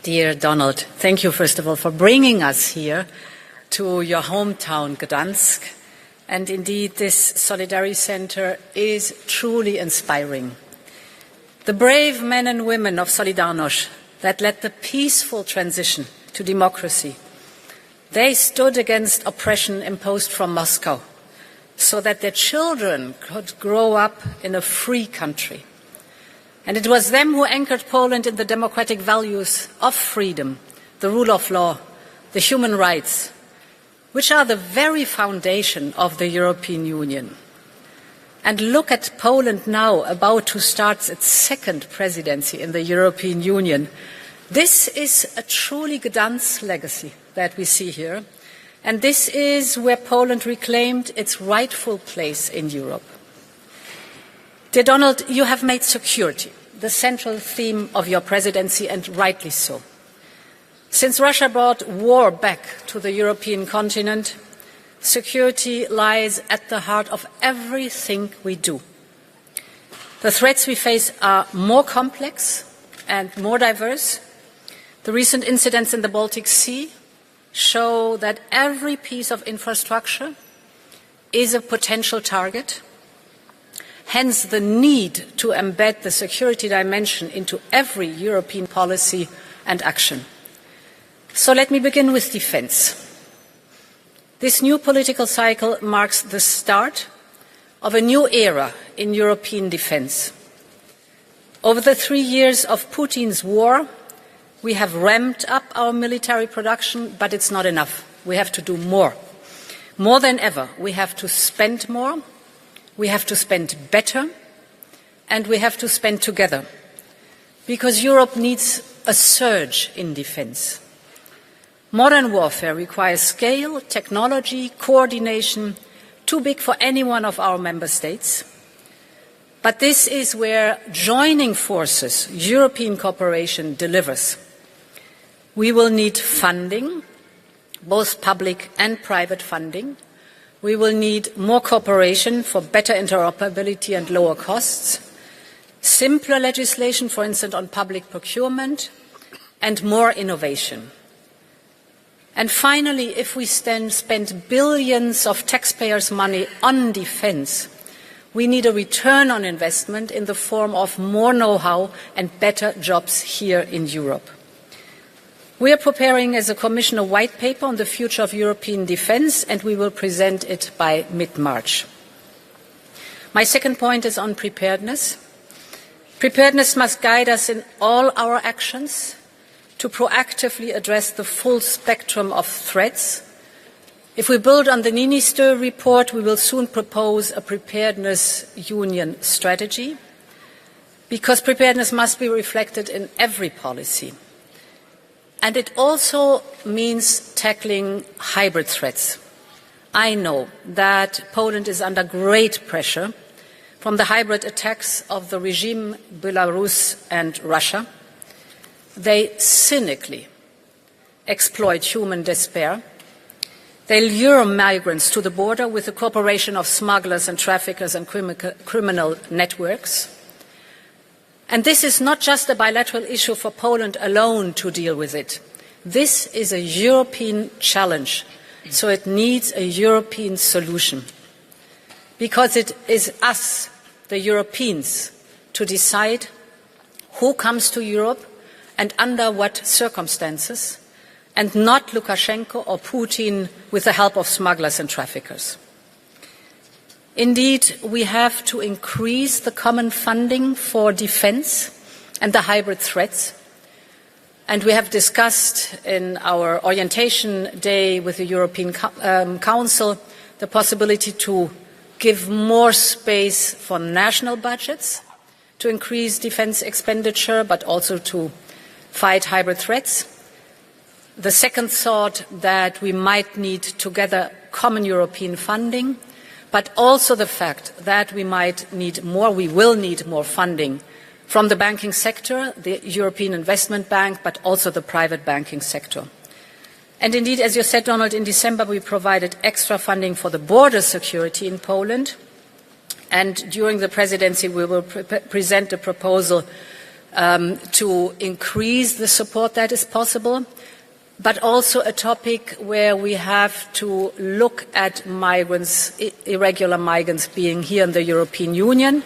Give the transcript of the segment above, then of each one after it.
Dear Donald, thank you, first of all, for bringing us here to your hometown, Gdańsk. And indeed, this Solidarity Center is truly inspiring. The brave men and women of Solidarność that led the peaceful transition to democracy, they stood against oppression imposed from Moscow so that their children could grow up in a free country. And it was them who anchored Poland in the democratic values of freedom, the rule of law, the human rights, which are the very foundation of the European Union. And look at Poland now, about to start its second presidency in the European Union. This is a truly Gdansk legacy that we see here, and this is where Poland reclaimed its rightful place in Europe. Dear Donald, you have made security the central theme of your presidency, and rightly so. Since Russia brought war back to the European continent, security lies at the heart of everything we do. The threats we face are more complex and more diverse. The recent incidents in the Baltic Sea show that every piece of infrastructure is a potential target. Hence, the need to embed the security dimension into every European policy and action. So let me begin with defence. This new political cycle marks the start of a new era in European defence. Over the 3 years of Putin's war, we have ramped up our military production, but it's not enough. We have to do more. More than ever, we have to spend more, we have to spend better, and we have to spend together, because Europe needs a surge in defence. Modern warfare requires scale, technology, coordination, too big for any one of our member states. But this is where joining forces, European cooperation, delivers. We will need funding, both public and private funding. We will need more cooperation for better interoperability and lower costs, simpler legislation, for instance, on public procurement, and more innovation. And finally, if we spend billions of taxpayers' money on defence, we need a return on investment in the form of more know-how and better jobs here in Europe. We are preparing as a Commission a white paper on the future of European defence, and we will present it by mid-March. My second point is on preparedness. Preparedness must guide us in all our actions to proactively address the full spectrum of threats. If we build on the Niinistö report, we will soon propose a preparedness union strategy, because preparedness must be reflected in every policy. And it also means tackling hybrid threats. I know that Poland is under great pressure from the hybrid attacks of the regime, Belarus and Russia. They cynically exploit human despair. They lure migrants to the border with the cooperation of smugglers and traffickers and criminal networks. And this is not just a bilateral issue for Poland alone to deal with it. This is a European challenge, so it needs a European solution. Because it is us, the Europeans, to decide who comes to Europe and under what circumstances, and not Lukashenko or Putin with the help of smugglers and traffickers. Indeed, we have to increase the common funding for defence and the hybrid threats. And we have discussed in our orientation day with the European Council the possibility to give more space for national budgets to increase defence expenditure, but also to fight hybrid threats. The second thought that we might need together common European funding, but also the fact that we will need more funding from the banking sector, the European Investment Bank, but also the private banking sector. And indeed, as you said, Donald, in December we provided extra funding for the border security in Poland. And during the presidency we will present a proposal to increase the support that is possible, but also a topic where we have to look at migrants, irregular migrants being here in the European Union,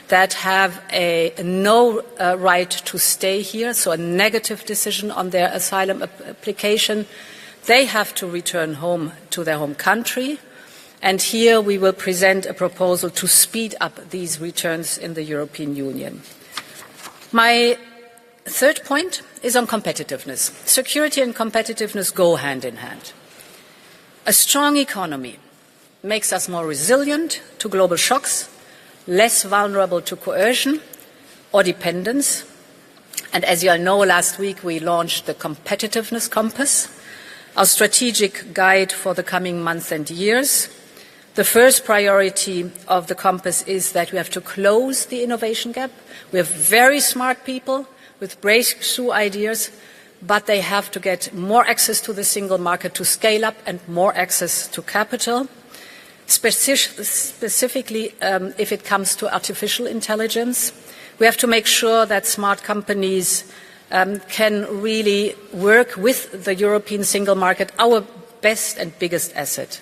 that have no right to stay here, so a negative decision on their asylum application. They have to return home to their home country. And here we will present a proposal to speed up these returns in the European Union. My third point is on competitiveness. Security and competitiveness go hand in hand. A strong economy makes us more resilient to global shocks, less vulnerable to coercion or dependence. And as you all know, last week we launched the Competitiveness Compass, our strategic guide for the coming months and years. The first priority of the compass is that we have to close the innovation gap. We have very smart people with breakthrough ideas, but they have to get more access to the single market to scale up and more access to capital. Specifically, if it comes to artificial intelligence, we have to make sure that smart companies can really work with the European single market, our best and biggest asset.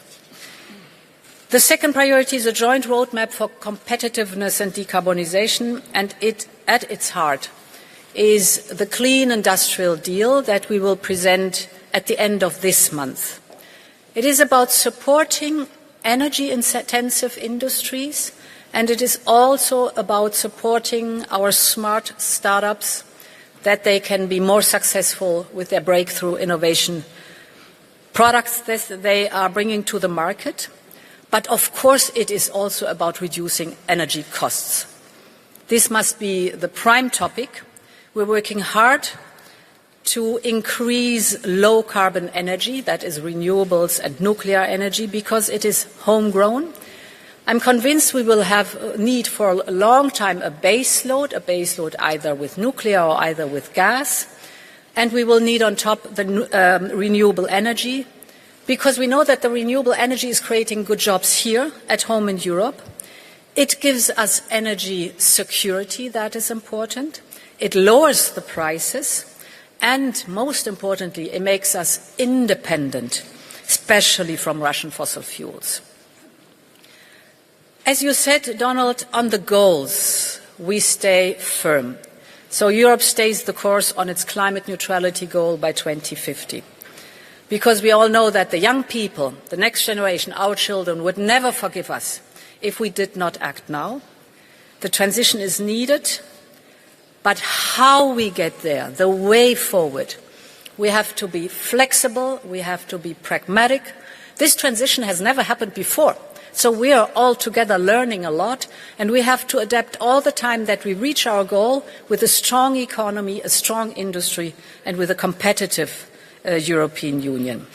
The second priority is a joint roadmap for competitiveness and decarbonisation, and at its heart is the clean industrial deal that we will present at the end of this month. It is about supporting energy-intensive industries, and it is also about supporting our smart startups that they can be more successful with their breakthrough innovation products that they are bringing to the market. But of course it is also about reducing energy costs. This must be the prime topic. We're working hard to increase low carbon energy, that is renewables and nuclear energy, because it is homegrown. I'm convinced we will have need for a long time a base load either with nuclear or either with gas, and we will need on top the renewable energy, because we know that the renewable energy is creating good jobs here at home in Europe. It gives us energy security, that is important. It lowers the prices, and most importantly, it makes us independent, especially from Russian fossil fuels. As you said, Donald, on the goals, we stay firm. So Europe stays the course on its climate neutrality goal by 2050. Because we all know that the young people, the next generation, our children, would never forgive us if we did not act now. The transition is needed, but how we get there, the way forward, we have to be flexible, we have to be pragmatic. This transition has never happened before. So we are all together learning a lot, and we have to adapt all the time that we reach our goal with a strong economy, a strong industry, and with a competitive European Union.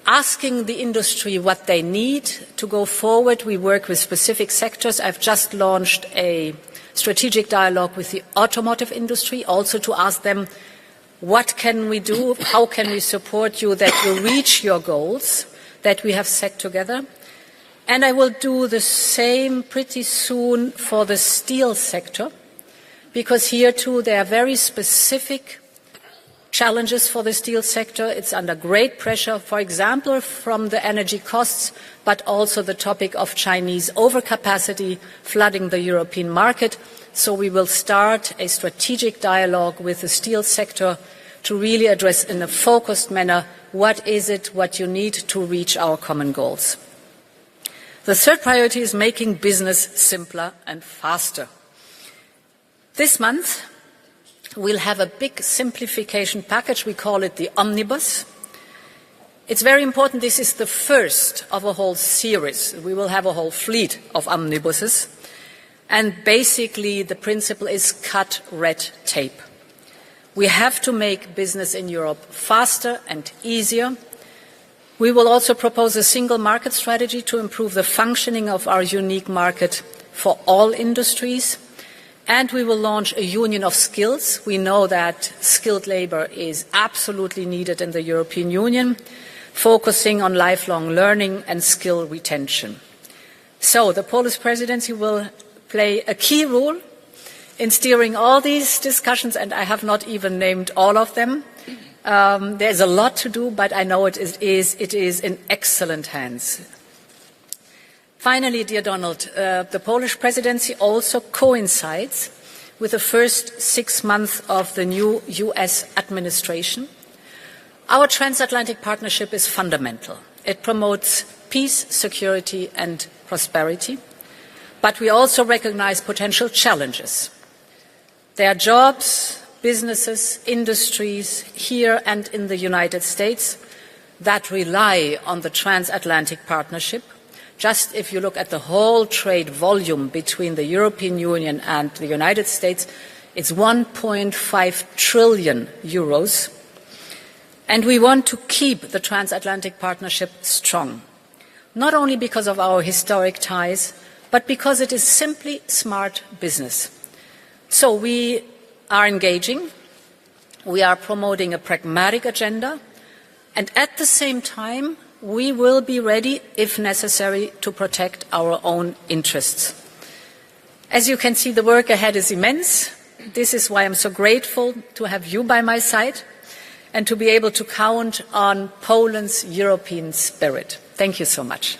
Asking the industry what they need to go forward, we work with specific sectors. I've just launched a strategic dialogue with the automotive industry, also to ask them, what can we do, how can we support you that you reach your goals that we have set together? And I will do the same pretty soon for the steel sector, because here too there are very specific challenges for the steel sector. It's under great pressure, for example, from the energy costs, but also the topic of Chinese overcapacity flooding the European market. So we will start a strategic dialogue with the steel sector to really address in a focused manner what is it, what you need to reach our common goals. The third priority is making business simpler and faster. This month, we'll have a big simplification package. We call it the Omnibus. It's very important. This is the first of a whole series. We will have a whole fleet of omnibuses. And basically, the principle is cut red tape. We have to make business in Europe faster and easier. We will also propose a single market strategy to improve the functioning of our unique market for all industries. And we will launch a union of skills. We know that skilled labour is absolutely needed in the European Union, focusing on lifelong learning and skill retention. So the Polish presidency will play a key role in steering all these discussions, and I have not even named all of them. There's a lot to do, but I know it is in excellent hands. Finally, dear Donald, the Polish presidency also coincides with the first 6 months of the new US administration. Our transatlantic partnership is fundamental. It promotes peace, security and prosperity, but we also recognize potential challenges. There are jobs, businesses, industries here and in the United States that rely on the transatlantic partnership. Just if you look at the whole trade volume between the European Union and the United States, it's 1.5 trillion euros. And we want to keep the transatlantic partnership strong, not only because of our historic ties, but because it is simply smart business. So we are engaging, we are promoting a pragmatic agenda, and at the same time, we will be ready, if necessary, to protect our own interests. As you can see, the work ahead is immense. This is why I'm so grateful to have you by my side and to be able to count on Poland's European spirit. Thank you so much.